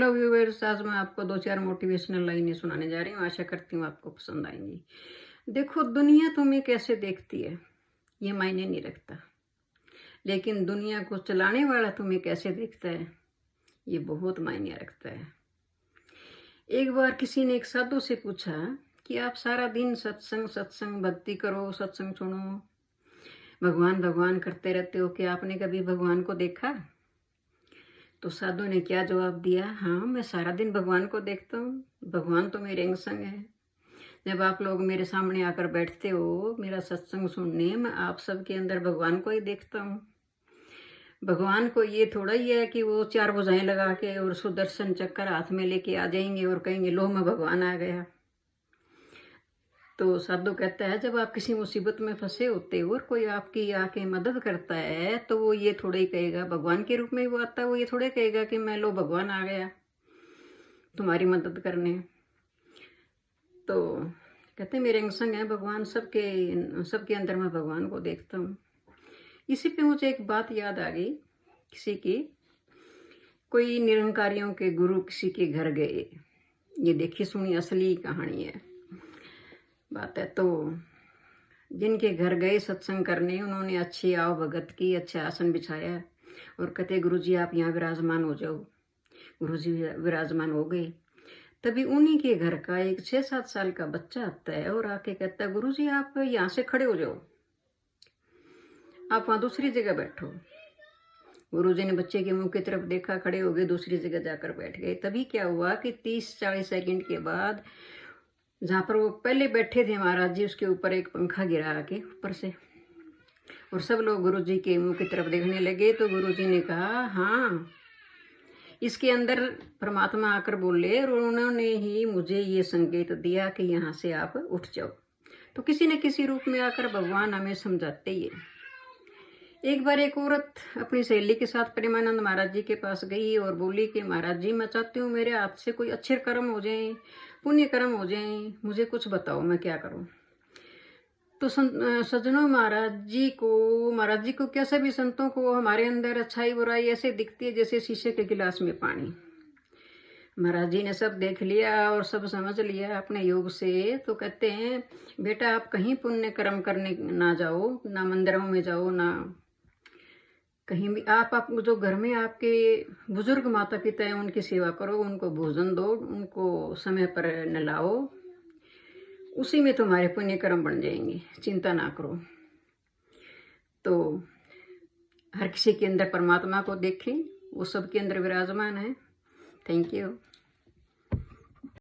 Hello viewers, आज मैं आपको 2-4 मोटिवेशनल लाइनें सुनाने जा रही हूँ। आशा करती हूँ आपको पसंद आएंगी। देखो, दुनिया तुम्हें कैसे देखती है ये मायने नहीं रखता, लेकिन दुनिया को चलाने वाला तुम्हें कैसे देखता है ये बहुत मायने रखता है। एक बार किसी ने एक साधु से पूछा कि आप सारा दिन सत्संग सत्संग भक्ति करो, सत्संग सुनो, भगवान भगवान करते रहते हो, क्या आपने कभी भगवान को देखा? तो साधु ने क्या जवाब दिया? हाँ, मैं सारा दिन भगवान को देखता हूँ, भगवान तो मेरे अंग संग है। जब आप लोग मेरे सामने आकर बैठते हो मेरा सत्संग सुनने, मैं आप सबके अंदर भगवान को ही देखता हूँ। भगवान को ये थोड़ा ही है कि वो 4 भुजाएं लगा के और सुदर्शन चक्कर हाथ में लेके आ जाएंगे और कहेंगे लो मैं भगवान आ गया। तो साधु कहता है, जब आप किसी मुसीबत में फंसे होते हो और कोई आपकी आके मदद करता है तो वो ये थोड़ा ही कहेगा, भगवान के रूप में वो आता है, वो ये थोड़े कहेगा कि मैं लो भगवान आ गया तुम्हारी मदद करने। तो कहते मेरे अंग संग है भगवान, सबके सबके अंदर मैं भगवान को देखता हूँ। इसी पे मुझे एक बात याद आ गई। किसी की कोई निरंकारियों के गुरु किसी के घर गए, ये देखी सुनी असली कहानी है, बात है। तो जिनके घर गए सत्संग करने, उन्होंने अच्छी आव भगत की, अच्छा आसन बिछाया और कहते गुरुजी आप यहाँ विराजमान हो जाओ। गुरुजी विराजमान हो गए। तभी उन्हीं के घर का एक 6-7 साल का बच्चा आता है और आके कहता है गुरुजी आप यहाँ से खड़े हो जाओ, आप वहाँ दूसरी जगह बैठो। गुरुजी ने बच्चे के मुंह की तरफ देखा, खड़े हो गए, दूसरी जगह जाकर बैठ गए। तभी क्या हुआ कि 30-40 सेकंड के बाद जहाँ पर वो पहले बैठे थे महाराज जी, उसके ऊपर एक पंखा गिरा आके ऊपर से, और सब लोग गुरुजी के मुंह की तरफ देखने लगे। तो गुरुजी ने कहा हाँ, इसके अंदर परमात्मा आकर बोले और उन्होंने ही मुझे ये संकेत दिया कि यहाँ से आप उठ जाओ। तो किसी न किसी रूप में आकर भगवान हमें समझाते ही है। एक बार एक औरत अपनी सहेली के साथ प्रेमानंद महाराज जी के पास गई और बोली कि महाराज जी मैं चाहती हूँ मेरे हाथ से कोई अच्छे कर्म हो जाएं, पुण्य कर्म हो जाएं, मुझे कुछ बताओ मैं क्या करूँ। तो सज्जनों, महाराज जी को क्या, सभी संतों को हमारे अंदर अच्छाई बुराई ऐसे दिखती है जैसे शीशे के गिलास में पानी। महाराज जी ने सब देख लिया और सब समझ लिया अपने योग से। तो कहते हैं बेटा आप कहीं पुण्य कर्म करने ना जाओ, ना मंदिरों में जाओ, ना कहीं भी। आप जो घर में आपके बुजुर्ग माता पिता हैं उनकी सेवा करो, उनको भोजन दो, उनको समय पर नहलाओ, उसी में तुम्हारे पुण्य कर्म बन जाएंगे, चिंता ना करो। तो हर किसी के अंदर परमात्मा को देखें, वो सबके अंदर विराजमान है। Thank you.